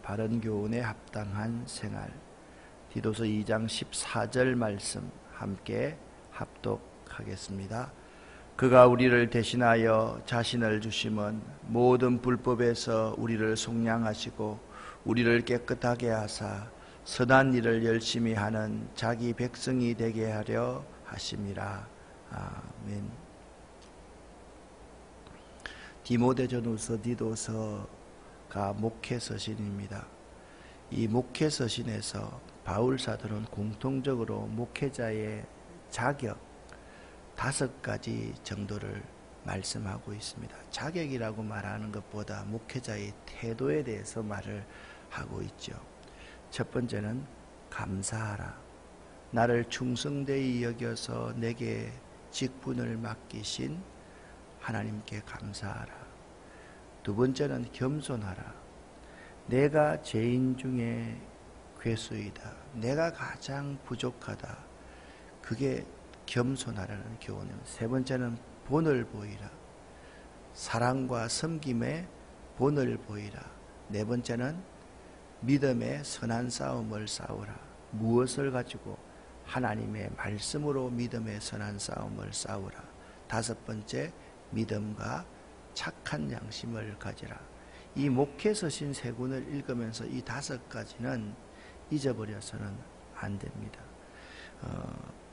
바른 교훈에 합당한 생활. 디도서 2장 14절 말씀 함께 합독하겠습니다. 그가 우리를 대신하여 자신을 주심은 모든 불법에서 우리를 속량하시고 우리를 깨끗하게 하사 선한 일을 열심히 하는 자기 백성이 되게 하려 하심이라. 아멘. 디모데전후서 디도서가 목회서신입니다. 이 목회서신에서 바울 사도는 공통적으로 목회자의 자격 5가지 정도를 말씀하고 있습니다. 자격이라고 말하는 것보다 목회자의 태도에 대해서 말을 하고 있죠. 첫 번째는 감사하라. 나를 충성되이 여겨서 내게 직분을 맡기신 하나님께 감사하라. 두 번째는 겸손하라. 내가 죄인 중에 괴수이다. 내가 가장 부족하다. 그게 겸손하라는 교훈입니다. 세 번째는 본을 보이라. 사랑과 섬김에 본을 보이라. 네 번째는 믿음의 선한 싸움을 싸우라. 무엇을 가지고? 하나님의 말씀으로 믿음의 선한 싸움을 싸우라. 다섯 번째, 믿음과 착한 양심을 가지라. 이 목회서신 3권을 읽으면서 이 5가지는 잊어버려서는 안 됩니다.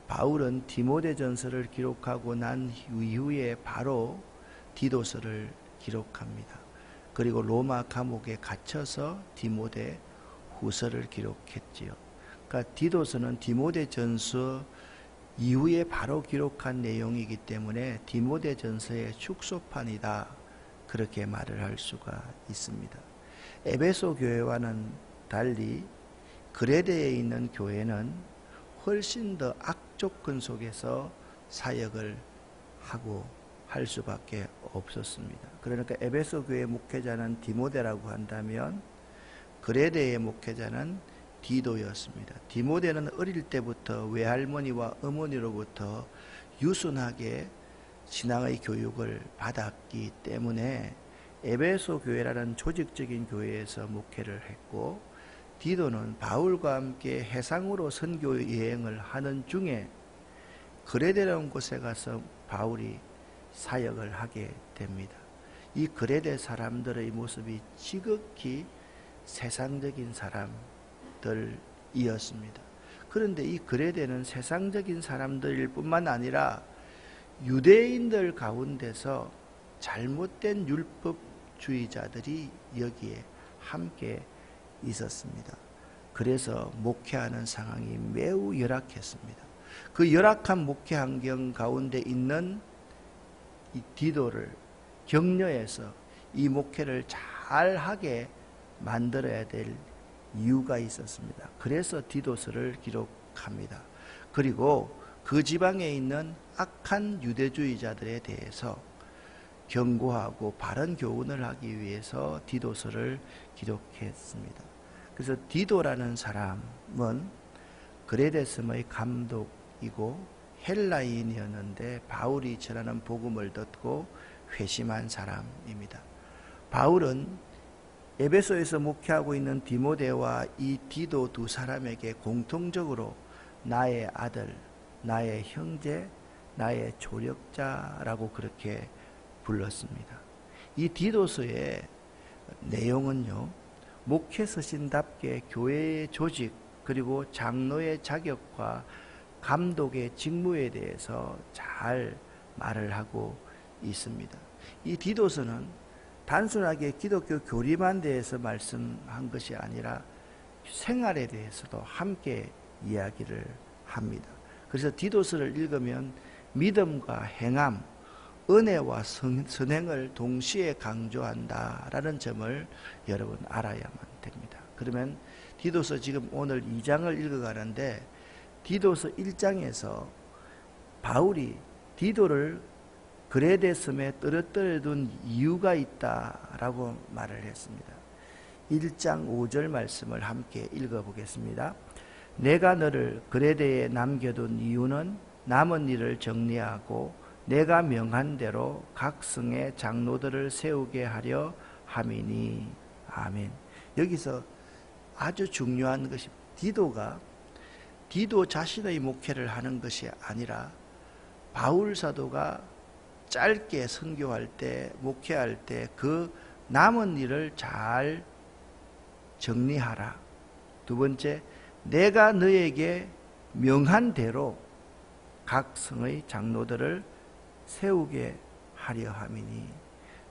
바울은 디모데전서를 기록하고 난 이후에 바로 디도서를 기록합니다. 그리고 로마 감옥에 갇혀서 디모데 후서를 기록했지요. 그러니까 디도서는 디모데전서 이후에 바로 기록한 내용이기 때문에 디모데전서의 축소판이다, 그렇게 말을 할 수가 있습니다. 에베소 교회와는 달리 그레데에 있는 교회는 훨씬 더 악조건 속에서 사역을 하고 할 수밖에 없었습니다. 그러니까 에베소 교회 목회자는 디모데라고 한다면 그레데의 목회자는 디도였습니다. 디모데는 어릴 때부터 외할머니와 어머니로부터 유순하게 신앙의 교육을 받았기 때문에 에베소 교회라는 조직적인 교회에서 목회를 했고, 디도는 바울과 함께 해상으로 선교 여행을 하는 중에 그레데라는 곳에 가서 바울이 사역을 하게 됩니다. 이 그레데 사람들의 모습이 지극히 세상적인 사람들이었습니다. 그런데 이 그레데는 세상적인 사람들일 뿐만 아니라 유대인들 가운데서 잘못된 율법주의자들이 여기에 함께 있었습니다. 그래서 목회하는 상황이 매우 열악했습니다. 그 열악한 목회 환경 가운데 있는 이 디도를 격려해서 이 목회를 잘하게 만들어야 될 이유가 있었습니다. 그래서 디도서를 기록합니다. 그리고 그 지방에 있는 악한 유대주의자들에 대해서 경고하고 바른 교훈을 하기 위해서 디도서를 기록했습니다. 그래서 디도라는 사람은 그레데섬의 감독이고 헬라인이었는데 바울이 전하는 복음을 듣고 회심한 사람입니다. 바울은 에베소에서 목회하고 있는 디모데와 이 디도 두 사람에게 공통적으로 나의 아들, 나의 형제, 나의 조력자라고 그렇게 불렀습니다. 이 디도서의 내용은요, 목회서신답게 교회의 조직 그리고 장로의 자격과 감독의 직무에 대해서 잘 말을 하고 있습니다. 이 디도서는 단순하게 기독교 교리만 대해서 말씀한 것이 아니라 생활에 대해서도 함께 이야기를 합니다. 그래서 디도서를 읽으면 믿음과 행함, 은혜와 선행을 동시에 강조한다라는 점을 여러분 알아야만 됩니다. 그러면 디도서 지금 오늘 2장을 읽어가는데 디도서 1장에서 바울이 디도를 그레데섬에 떨어뜨려 둔 이유가 있다라고 말을 했습니다. 1장 5절 말씀을 함께 읽어보겠습니다. 내가 너를 그레데에 남겨둔 이유는 남은 일을 정리하고 내가 명한 대로 각 성의 장로들을 세우게 하려 함이니. 아멘. 여기서 아주 중요한 것이 디도 자신의 목회를 하는 것이 아니라 바울 사도가 짧게 선교할 때, 목회할 때 그 남은 일을 잘 정리하라. 두 번째, 내가 너에게 명한 대로 각 성의 장로들을 세우게 하려 함이니,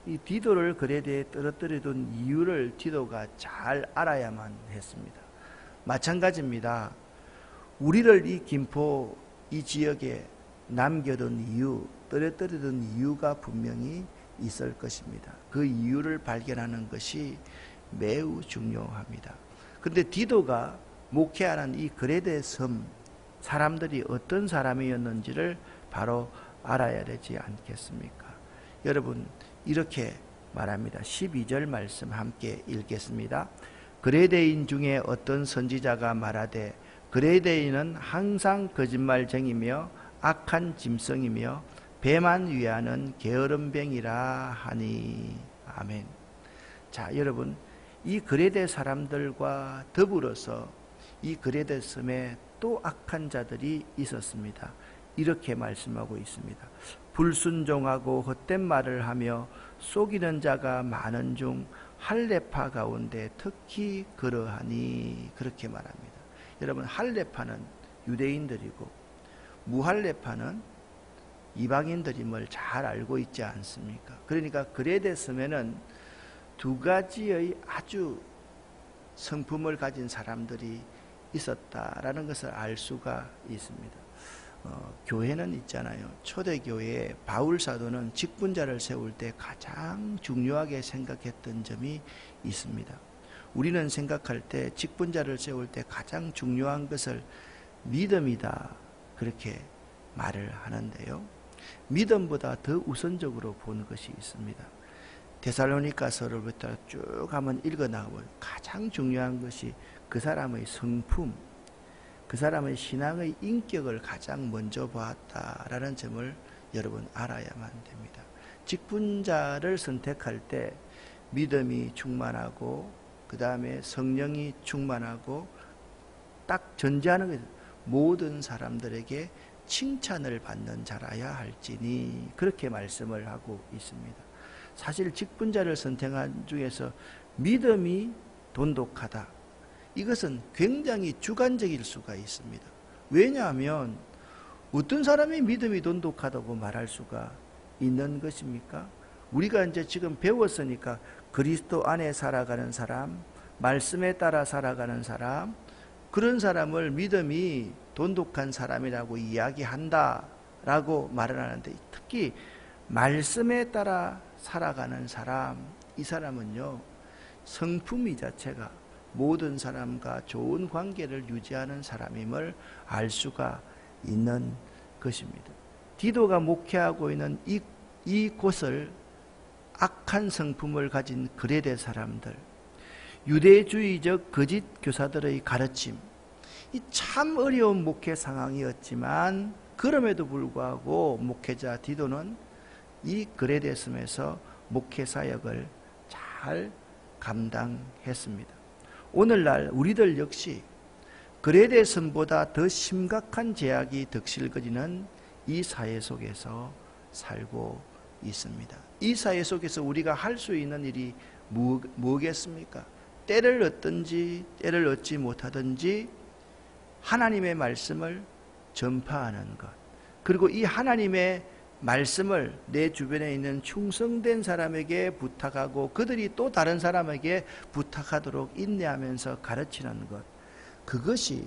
이 디도를 그레데에 떨어뜨려 둔 이유를 디도가 잘 알아야만 했습니다. 마찬가지입니다. 우리를 이 김포 이 지역에 남겨둔 이유, 떨어뜨려 둔 이유가 분명히 있을 것입니다. 그 이유를 발견하는 것이 매우 중요합니다. 그런데 디도가 목회하는 이 그레데 섬 사람들이 어떤 사람이었는지를 바로 알아야 되지 않겠습니까? 여러분, 이렇게 말합니다. 12절 말씀 함께 읽겠습니다. 그레데인 중에 어떤 선지자가 말하되 그레데인은 항상 거짓말쟁이며 악한 짐승이며 배만 위하는 게으름뱅이라 하니. 아멘. 자, 여러분, 이 그레데 사람들과 더불어서 이 그레데 섬에 또 악한 자들이 있었습니다. 이렇게 말씀하고 있습니다. 불순종하고 헛된 말을 하며 속이는 자가 많은 중 할레파 가운데 특히 그러하니. 그렇게 말합니다. 여러분, 할레파는 유대인들이고 무할레파는 이방인들임을 잘 알고 있지 않습니까? 그러니까 그레데 섬에는 두 가지의 아주 성품을 가진 사람들이 있었다라는 것을 알 수가 있습니다. 교회는 있잖아요. 초대교회에 바울 사도는 직분자를 세울 때 가장 중요하게 생각했던 점이 있습니다. 우리는 생각할 때 직분자를 세울 때 가장 중요한 것을 믿음이다, 그렇게 말을 하는데요. 믿음보다 더 우선적으로 보는 것이 있습니다. 데살로니가서로부터 쭉 한번 읽어나가면 가장 중요한 것이 그 사람의 성품, 그 사람의 신앙의 인격을 가장 먼저 보았다라는 점을 여러분 알아야만 됩니다. 직분자를 선택할 때 믿음이 충만하고 그 다음에 성령이 충만하고 딱 전제하는 것은 모든 사람들에게 칭찬을 받는 자라야 할지니, 그렇게 말씀을 하고 있습니다. 사실 직분자를 선택한 중에서 믿음이 돈독하다, 이것은 굉장히 주관적일 수가 있습니다. 왜냐하면 어떤 사람이 믿음이 돈독하다고 말할 수가 있는 것입니까? 우리가 이제 지금 배웠으니까 그리스도 안에 살아가는 사람, 말씀에 따라 살아가는 사람, 그런 사람을 믿음이 돈독한 사람이라고 이야기한다라고 말을 하는데, 특히 말씀에 따라 살아가는 사람, 이 사람은요, 성품이 자체가 모든 사람과 좋은 관계를 유지하는 사람임을 알 수가 있는 것입니다. 디도가 목회하고 있는 이 곳을 악한 성품을 가진 그레데 사람들, 유대주의적 거짓 교사들의 가르침, 이 참 어려운 목회 상황이었지만 그럼에도 불구하고 목회자 디도는 이 그레데 섬에서 목회 사역을 잘 감당했습니다. 오늘날 우리들 역시 그레데 섬보다 더 심각한 제약이 득실거리는 이 사회 속에서 살고 있습니다. 이 사회 속에서 우리가 할 수 있는 일이 뭐겠습니까? 때를 얻든지 때를 얻지 못하든지 하나님의 말씀을 전파하는 것, 그리고 이 하나님의 말씀을 내 주변에 있는 충성된 사람에게 부탁하고 그들이 또 다른 사람에게 부탁하도록 인내하면서 가르치는 것, 그것이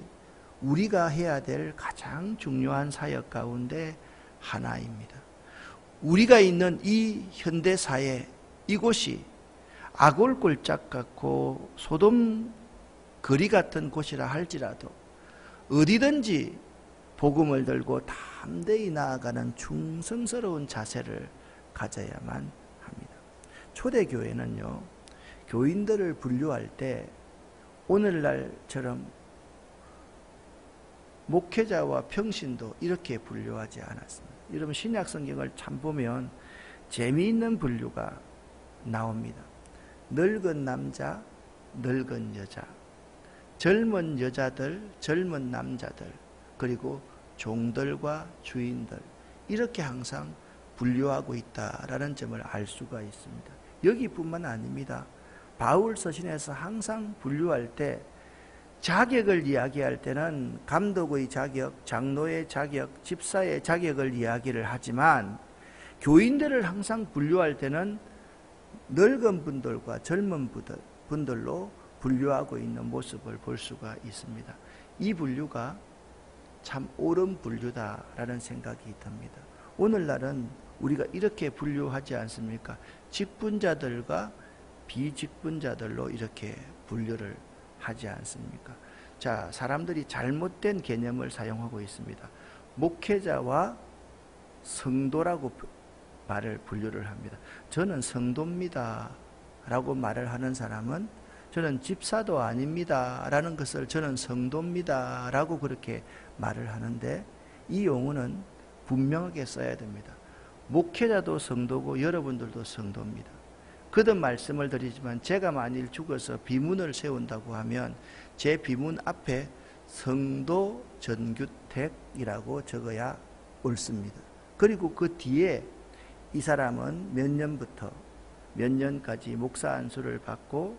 우리가 해야 될 가장 중요한 사역 가운데 하나입니다. 우리가 있는 이 현대사회, 이곳이 아골골짝 같고 소돔 거리 같은 곳이라 할지라도 어디든지 복음을 들고 담대히 나아가는 충성스러운 자세를 가져야만 합니다. 초대교회는요, 교인들을 분류할 때 오늘날처럼 목회자와 평신도 이렇게 분류하지 않았습니다. 여러분, 신약 성경을 참 보면 재미있는 분류가 나옵니다. 늙은 남자, 늙은 여자, 젊은 여자들, 젊은 남자들, 그리고 종들과 주인들, 이렇게 항상 분류하고 있다라는 점을 알 수가 있습니다. 여기뿐만 아닙니다. 바울 서신에서 항상 분류할 때 자격을 이야기할 때는 감독의 자격, 장로의 자격, 집사의 자격을 이야기를 하지만 교인들을 항상 분류할 때는 늙은 분들과 젊은 분들로 분류하고 있는 모습을 볼 수가 있습니다. 이 분류가 참 옳은 분류다라는 생각이 듭니다. 오늘날은 우리가 이렇게 분류하지 않습니까? 직분자들과 비직분자들로 이렇게 분류를 하지 않습니까? 자, 사람들이 잘못된 개념을 사용하고 있습니다. 목회자와 성도라고 분류를 합니다. 저는 성도입니다 라고 말을 하는 사람은 저는 집사도 아닙니다 라는 것을 저는 성도입니다 라고 그렇게 말을 하는데, 이 용어는 분명하게 써야 됩니다. 목회자도 성도고 여러분들도 성도입니다. 거듭 말씀을 드리지만 제가 만일 죽어서 비문을 세운다고 하면 제 비문 앞에 성도 전규택이라고 적어야 옳습니다. 그리고 그 뒤에 이 사람은 몇 년부터 몇 년까지 목사 안수를 받고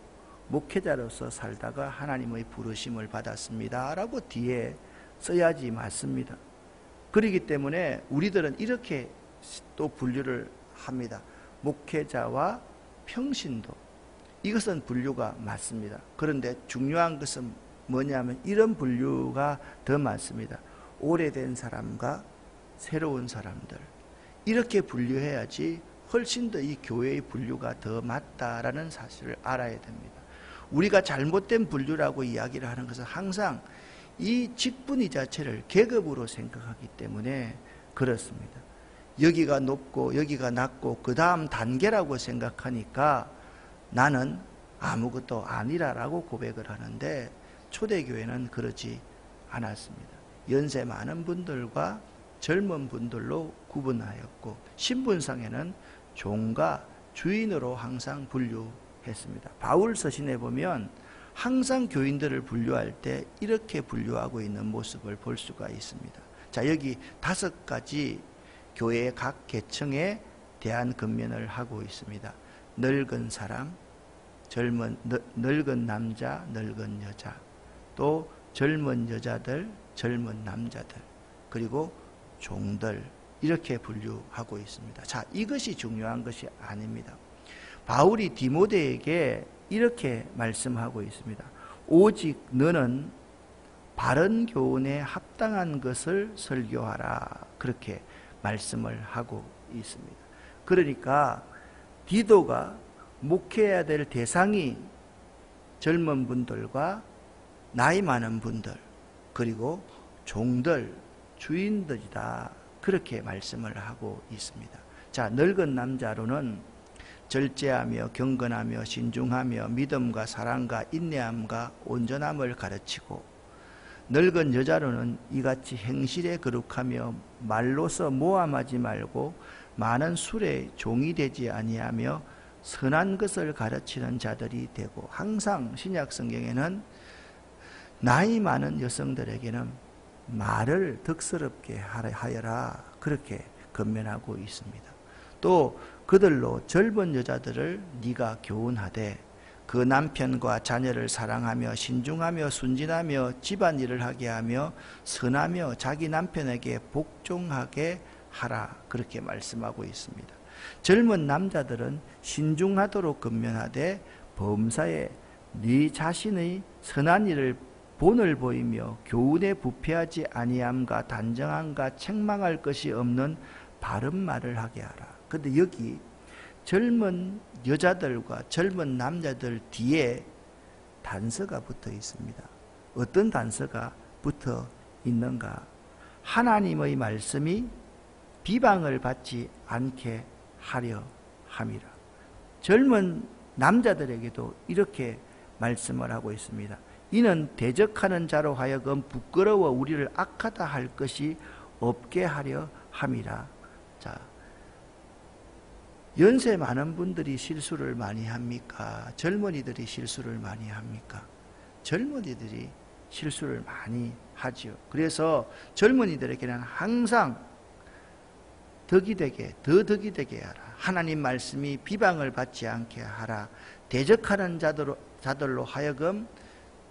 목회자로서 살다가 하나님의 부르심을 받았습니다 라고 뒤에 써야지 맞습니다. 그렇기 때문에 우리들은 이렇게 또 분류를 합니다. 목회자와 평신도, 이것은 분류가 맞습니다. 그런데 중요한 것은 뭐냐면 이런 분류가 더 맞습니다. 오래된 사람과 새로운 사람들, 이렇게 분류해야지 훨씬 더 이 교회의 분류가 더 맞다라는 사실을 알아야 됩니다. 우리가 잘못된 분류라고 이야기를 하는 것은 항상 이 직분이 자체를 계급으로 생각하기 때문에 그렇습니다. 여기가 높고 여기가 낮고 그 다음 단계라고 생각하니까 나는 아무것도 아니라라고 고백을 하는데, 초대교회는 그러지 않았습니다. 연세 많은 분들과 젊은 분들로 구분하였고 신분상에는 종과 주인으로 항상 분류했습니다. 바울 서신에 보면 항상 교인들을 분류할 때 이렇게 분류하고 있는 모습을 볼 수가 있습니다. 자, 여기 5가지 교회의 각 계층에 대한 근면을 하고 있습니다. 늙은 사람, 늙은 남자, 늙은 여자, 또 젊은 여자들, 젊은 남자들, 그리고 종들, 이렇게 분류하고 있습니다. 자, 이것이 중요한 것이 아닙니다. 바울이 디모데에게 이렇게 말씀하고 있습니다. 오직 너는 바른 교훈에 합당한 것을 설교하라, 그렇게 말씀을 하고 있습니다. 그러니까 디도가 목회해야 될 대상이 젊은 분들과 나이 많은 분들, 그리고 종들, 주인들이다, 그렇게 말씀을 하고 있습니다. 자, 늙은 남자로는 절제하며 경건하며 신중하며 믿음과 사랑과 인내함과 온전함을 가르치고, 늙은 여자로는 이같이 행실에 거룩하며 말로서 모함하지 말고 많은 술에 종이 되지 아니하며 선한 것을 가르치는 자들이 되고, 항상 신약 성경에는 나이 많은 여성들에게는 말을 덕스럽게 하여라, 그렇게 권면하고 있습니다. 또 그들로 젊은 여자들을 네가 교훈하되 그 남편과 자녀를 사랑하며 신중하며 순진하며 집안일을 하게 하며 선하며 자기 남편에게 복종하게 하라, 그렇게 말씀하고 있습니다. 젊은 남자들은 신중하도록 권면하되 범사에 네 자신의 선한 일을 본을 보이며 교훈에 부패하지 아니함과 단정함과 책망할 것이 없는 바른 말을 하게 하라. 그런데 여기 젊은 여자들과 젊은 남자들 뒤에 단서가 붙어 있습니다. 어떤 단서가 붙어 있는가? 하나님의 말씀이 비방을 받지 않게 하려 함이라. 젊은 남자들에게도 이렇게 말씀을 하고 있습니다. 이는 대적하는 자로 하여금 부끄러워 우리를 악하다 할 것이 없게 하려 함이라. 자, 연세 많은 분들이 실수를 많이 합니까? 젊은이들이 실수를 많이 합니까? 젊은이들이 실수를 많이 하지요. 그래서 젊은이들에게는 항상 덕이 되게 하라. 하나님 말씀이 비방을 받지 않게 하라. 대적하는 자들로 하여금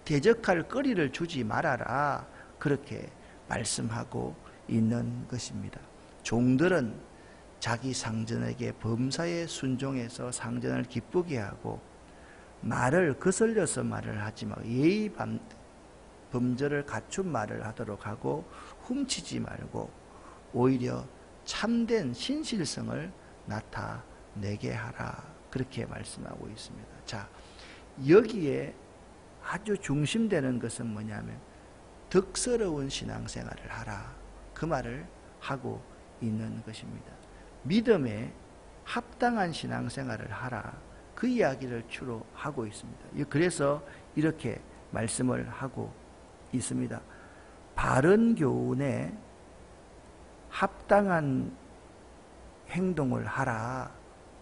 대적할 거리를 주지 말아라. 그렇게 말씀하고 있는 것입니다. 종들은 자기 상전에게 범사에 순종해서 상전을 기쁘게 하고 말을 거슬려서 말을 하지 말고 예의 범절을 갖춘 말을 하도록 하고 훔치지 말고 오히려 참된 신실성을 나타내게 하라. 그렇게 말씀하고 있습니다. 자, 여기에 아주 중심되는 것은 뭐냐면 덕스러운 신앙생활을 하라. 그 말을 하고 있는 것입니다. 믿음에 합당한 신앙생활을 하라. 그 이야기를 주로 하고 있습니다. 그래서 이렇게 말씀을 하고 있습니다. 바른 교훈에 합당한 행동을 하라.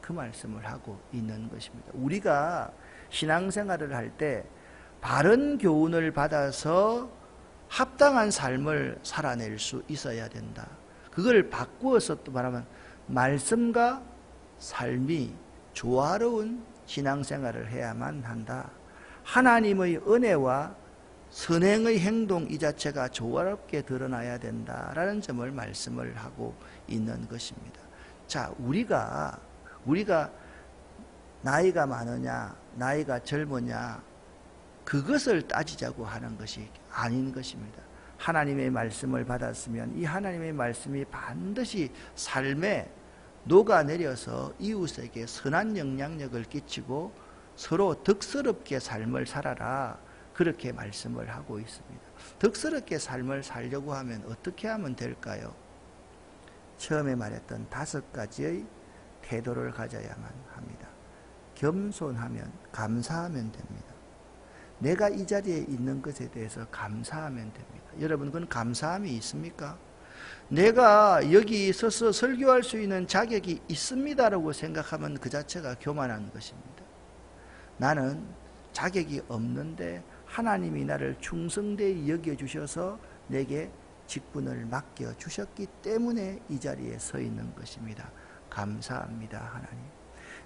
그 말씀을 하고 있는 것입니다. 우리가 신앙생활을 할 때 바른 교훈을 받아서 합당한 삶을 살아낼 수 있어야 된다. 그걸 바꾸어서 또 말하면 말씀과 삶이 조화로운 신앙생활을 해야만 한다. 하나님의 은혜와 선행의 행동 이 자체가 조화롭게 드러나야 된다라는 점을 말씀을 하고 있는 것입니다. 자, 우리가 나이가 많으냐, 나이가 젊으냐, 그것을 따지자고 하는 것이 아닌 것입니다. 하나님의 말씀을 받았으면 이 하나님의 말씀이 반드시 삶에 녹아내려서 이웃에게 선한 영향력을 끼치고 서로 덕스럽게 삶을 살아라. 그렇게 말씀을 하고 있습니다. 덕스럽게 삶을 살려고 하면 어떻게 하면 될까요? 처음에 말했던 5가지의 태도를 가져야만 합니다. 겸손하면, 감사하면 됩니다. 내가 이 자리에 있는 것에 대해서 감사하면 됩니다. 여러분, 그건 감사함이 있습니까? 내가 여기 있어서 설교할 수 있는 자격이 있습니다라고 생각하면 그 자체가 교만한 것입니다. 나는 자격이 없는데 하나님이 나를 충성되이 여겨주셔서 내게 직분을 맡겨주셨기 때문에 이 자리에 서 있는 것입니다. 감사합니다, 하나님.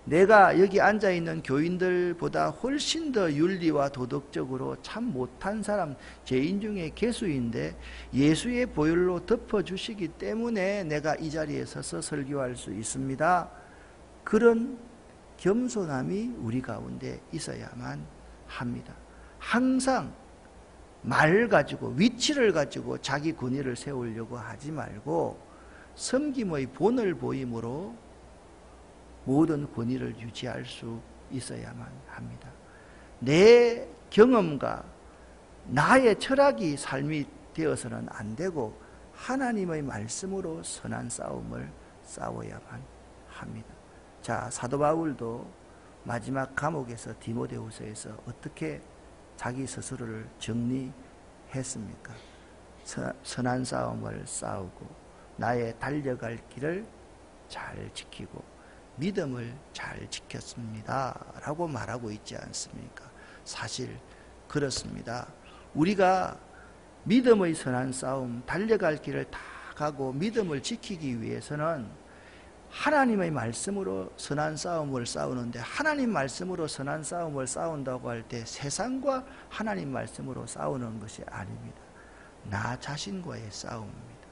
내가 여기 앉아있는 교인들보다 훨씬 더 윤리와 도덕적으로 참 못한 사람, 죄인 중에 개수인데 예수의 보혈로 덮어주시기 때문에 내가 이 자리에 서서 설교할 수 있습니다. 그런 겸손함이 우리 가운데 있어야만 합니다. 항상 말 가지고, 위치를 가지고 자기 권위를 세우려고 하지 말고 섬김의 본을 보임으로 모든 권위를 유지할 수 있어야만 합니다. 내 경험과 나의 철학이 삶이 되어서는 안 되고 하나님의 말씀으로 선한 싸움을 싸워야만 합니다. 자, 사도 바울도 마지막 감옥에서 디모데후서에서 어떻게 자기 스스로를 정리했습니까? 선한 싸움을 싸우고 나의 달려갈 길을 잘 지키고 믿음을 잘 지켰습니다 라고 말하고 있지 않습니까? 사실 그렇습니다. 우리가 믿음의 선한 싸움, 달려갈 길을 다 가고 믿음을 지키기 위해서는 하나님의 말씀으로 선한 싸움을 싸우는데, 하나님 말씀으로 선한 싸움을 싸운다고 할 때 세상과 하나님 말씀으로 싸우는 것이 아닙니다. 나 자신과의 싸움입니다.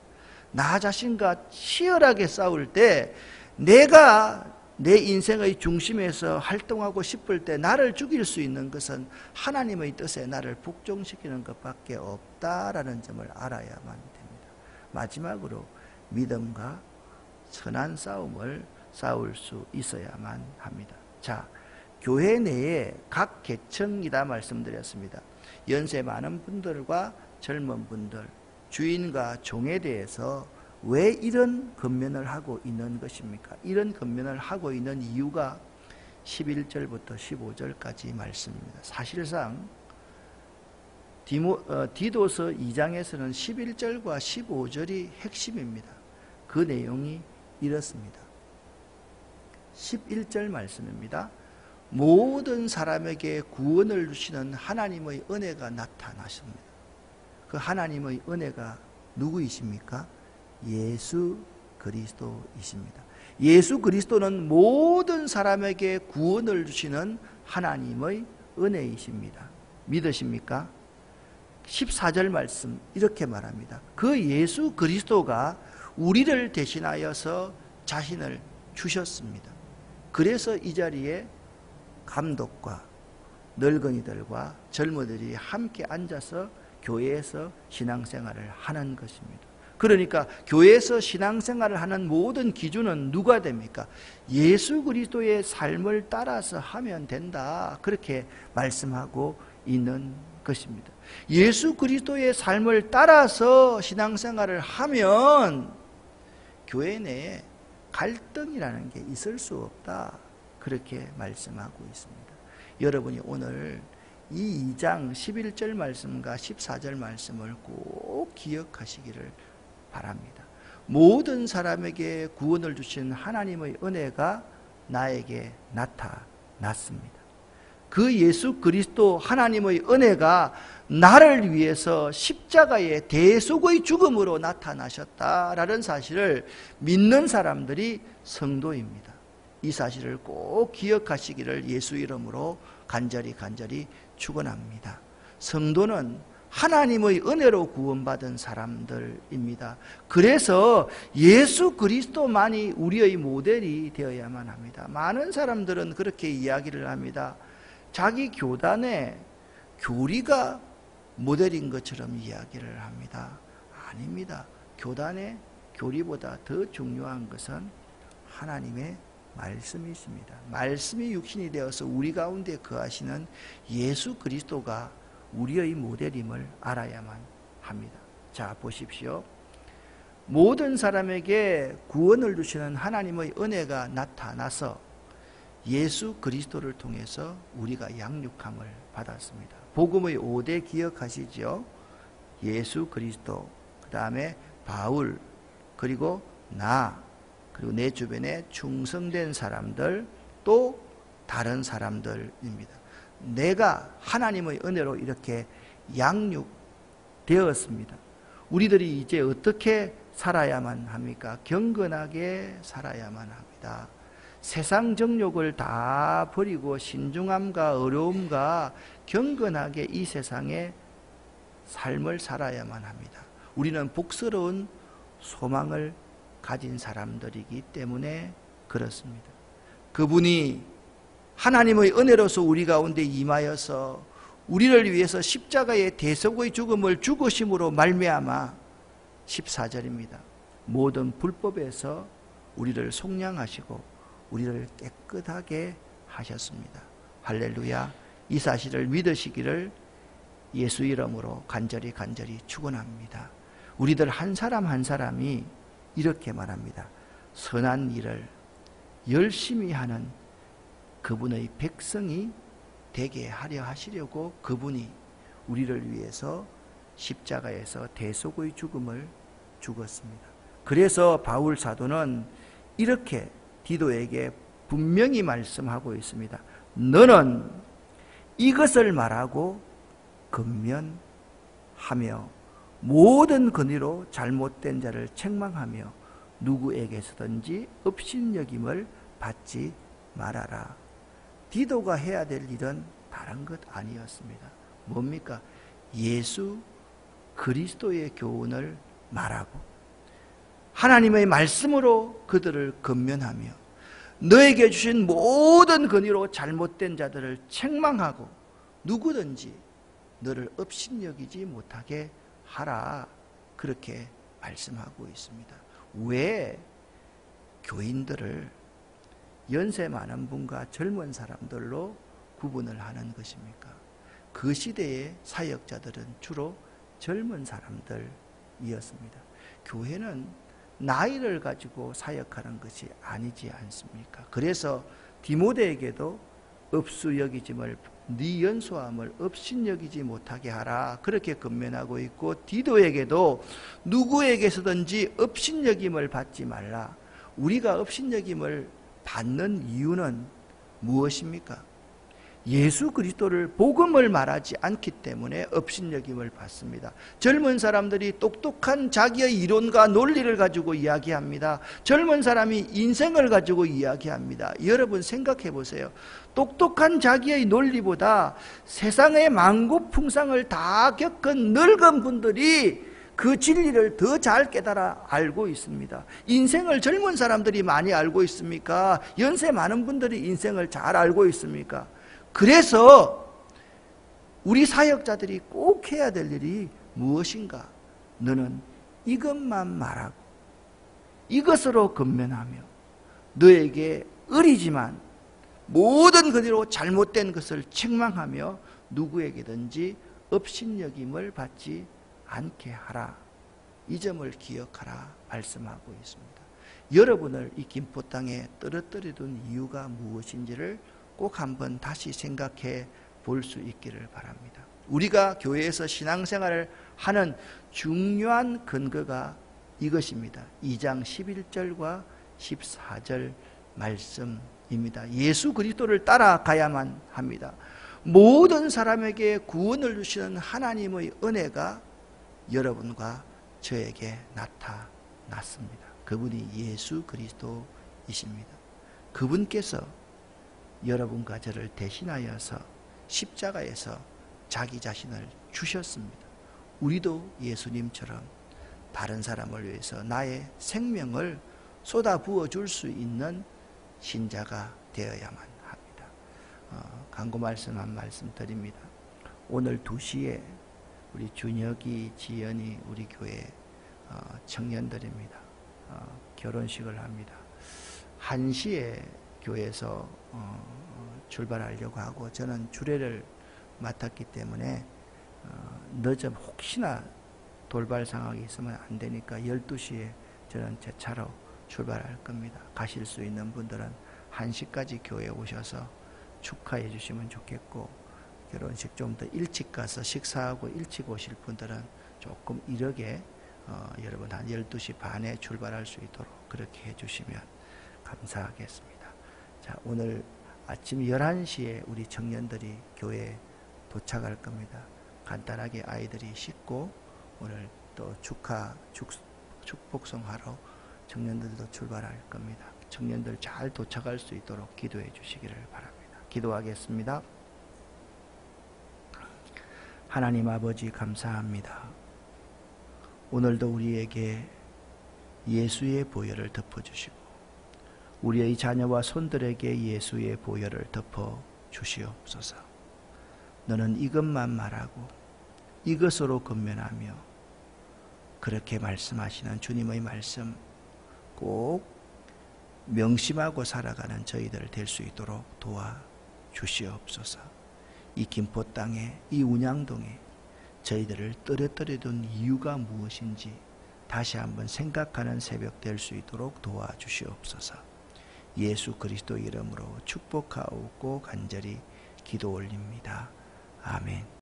나 자신과 치열하게 싸울 때 내가 내 인생의 중심에서 활동하고 싶을 때 나를 죽일 수 있는 것은 하나님의 뜻에 나를 복종시키는 것밖에 없다라는 점을 알아야만 됩니다. 마지막으로 믿음과 선한 싸움을 싸울 수 있어야만 합니다. 자, 교회 내에 각 계층이다 말씀드렸습니다. 연세 많은 분들과 젊은 분들, 주인과 종에 대해서 왜 이런 권면을 하고 있는 것입니까? 이런 권면을 하고 있는 이유가 11절부터 15절까지 말씀입니다. 사실상 디도서 2장에서는 11절과 15절이 핵심입니다. 그 내용이 이렇습니다. 11절 말씀입니다. 모든 사람에게 구원을 주시는 하나님의 은혜가 나타나십니다. 그 하나님의 은혜가 누구이십니까? 예수 그리스도이십니다. 예수 그리스도는 모든 사람에게 구원을 주시는 하나님의 은혜이십니다. 믿으십니까? 14절 말씀 이렇게 말합니다. 그 예수 그리스도가 우리를 대신하여서 자신을 주셨습니다. 그래서 이 자리에 감독과 늙은이들과 젊은이들이 함께 앉아서 교회에서 신앙생활을 하는 것입니다. 그러니까 교회에서 신앙생활을 하는 모든 기준은 누가 됩니까? 예수 그리스도의 삶을 따라서 하면 된다. 그렇게 말씀하고 있는 것입니다. 예수 그리스도의 삶을 따라서 신앙생활을 하면 교회 내에 갈등이라는 게 있을 수 없다. 그렇게 말씀하고 있습니다. 여러분이 오늘 이 2장 11절 말씀과 14절 말씀을 꼭 기억하시기를 바랍니다. 모든 사람에게 구원을 주신 하나님의 은혜가 나에게 나타났습니다. 그 예수 그리스도 하나님의 은혜가 나를 위해서 십자가의 대속의 죽음으로 나타나셨다라는 사실을 믿는 사람들이 성도입니다. 이 사실을 꼭 기억하시기를 예수 이름으로 간절히 축원합니다. 성도는 하나님의 은혜로 구원받은 사람들입니다. 그래서 예수 그리스도만이 우리의 모델이 되어야만 합니다. 많은 사람들은 그렇게 이야기를 합니다. 자기 교단의 교리가 모델인 것처럼 이야기를 합니다. 아닙니다. 교단의 교리보다 더 중요한 것은 하나님의 말씀이십니다. 말씀이 육신이 되어서 우리 가운데 거하시는 예수 그리스도가 우리의 모델임을 알아야만 합니다. 자, 보십시오. 모든 사람에게 구원을 주시는 하나님의 은혜가 나타나서 예수 그리스도를 통해서 우리가 양육함을 받았습니다. 복음의 5대 기억하시죠? 예수 그리스도, 그 다음에 바울, 그리고 나, 그리고 내 주변에 충성된 사람들, 또 다른 사람들입니다. 내가 하나님의 은혜로 이렇게 양육되었습니다. 우리들이 이제 어떻게 살아야만 합니까? 경건하게 살아야만 합니다. 세상 정욕을 다 버리고 신중함과 어려움과 경건하게 이 세상의 삶을 살아야만 합니다. 우리는 복스러운 소망을 가진 사람들이기 때문에 그렇습니다. 그분이 하나님의 은혜로서 우리 가운데 임하여서 우리를 위해서 십자가의 대속의 죽음을 죽으심으로 말미암아 14절입니다. 모든 불법에서 우리를 속량하시고 우리를 깨끗하게 하셨습니다. 할렐루야. 이 사실을 믿으시기를 예수 이름으로 간절히 축원합니다. 우리들 한 사람 한 사람이 이렇게 말합니다. 선한 일을 열심히 하는 그분의 백성이 되게 하려 하시려고 그분이 우리를 위해서 십자가에서 대속의 죽음을 죽었습니다. 그래서 바울 사도는 이렇게 디도에게 분명히 말씀하고 있습니다. 너는 이것을 말하고 근면하며 모든 근의로 잘못된 자를 책망하며 누구에게서든지 업신여김을 받지 말아라. 디도가 해야 될 일은 다른 것 아니었습니다. 뭡니까? 예수 그리스도의 교훈을 말하고 하나님의 말씀으로 그들을 권면하며 너에게 주신 모든 근의로 잘못된 자들을 책망하고 누구든지 너를 업신여기지 못하게 하라. 그렇게 말씀하고 있습니다. 왜 교인들을 연세 많은 분과 젊은 사람들로 구분을 하는 것입니까? 그 시대의 사역자들은 주로 젊은 사람들이었습니다. 교회는 나이를 가지고 사역하는 것이 아니지 않습니까? 그래서 디모데에게도 업수여기짐을 네 연소함을 업신여기지 못하게 하라. 그렇게 권면하고 있고 디도에게도 누구에게서든지 업신여김을 받지 말라. 우리가 업신여김을 받는 이유는 무엇입니까? 예수 그리스도를 복음을 말하지 않기 때문에 업신여김을 받습니다. 젊은 사람들이 똑똑한 자기의 이론과 논리를 가지고 이야기합니다. 젊은 사람이 인생을 가지고 이야기합니다. 여러분 생각해 보세요. 똑똑한 자기의 논리보다 세상의 만고풍상을 다 겪은 늙은 분들이 그 진리를 더 잘 깨달아 알고 있습니다. 인생을 젊은 사람들이 많이 알고 있습니까? 연세 많은 분들이 인생을 잘 알고 있습니까? 그래서 우리 사역자들이 꼭 해야 될 일이 무엇인가? 너는 이것만 말하고 이것으로 근면하며 너에게 의리지만 모든 그대로 잘못된 것을 책망하며 누구에게든지 업신여김을 받지 않게 하라. 이 점을 기억하라 말씀하고 있습니다. 여러분을 이 김포 땅에 떨어뜨려 둔 이유가 무엇인지를 꼭 한번 다시 생각해 볼 수 있기를 바랍니다. 우리가 교회에서 신앙생활을 하는 중요한 근거가 이것입니다. 2장 11절과 14절 말씀입니다. 예수 그리스도를 따라가야만 합니다. 모든 사람에게 구원을 주시는 하나님의 은혜가 여러분과 저에게 나타났습니다. 그분이 예수 그리스도이십니다. 그분께서 여러분과 저를 대신하여서 십자가에서 자기 자신을 주셨습니다. 우리도 예수님처럼 다른 사람을 위해서 나의 생명을 쏟아부어 줄 수 있는 신자가 되어야만 합니다. 간구 말씀 한 말씀 드립니다. 오늘 2시에 우리 준혁이, 지연이 우리 교회 청년들입니다. 결혼식을 합니다. 1시에 교회에서 출발하려고 하고 저는 주례를 맡았기 때문에 늦으면 혹시나 돌발 상황이 있으면 안 되니까 12시에 저는 제 차로 출발할 겁니다. 가실 수 있는 분들은 1시까지 교회에 오셔서 축하해 주시면 좋겠고, 결혼식 좀 더 일찍 가서 식사하고 일찍 오실 분들은 조금 이르게 여러분 한 12시 반에 출발할 수 있도록 그렇게 해주시면 감사하겠습니다. 자, 오늘 아침 11시에 우리 청년들이 교회에 도착할 겁니다. 간단하게 아이들이 씻고 오늘 또 축복송하러 청년들도 출발할 겁니다. 청년들 잘 도착할 수 있도록 기도해 주시기를 바랍니다. 기도하겠습니다. 하나님 아버지 감사합니다. 오늘도 우리에게 예수의 보혈을 덮어주시고 우리의 자녀와 손들에게 예수의 보혈을 덮어 주시옵소서. 너는 이것만 말하고 이것으로 근면하며, 그렇게 말씀하시는 주님의 말씀 꼭 명심하고 살아가는 저희들 될 수 있도록 도와주시옵소서. 이 김포 땅에, 이 운양동에 저희들을 떨어뜨려 둔 이유가 무엇인지 다시 한번 생각하는 새벽 될 수 있도록 도와주시옵소서. 예수 그리스도 이름으로 축복하옵고 간절히 기도 올립니다. 아멘.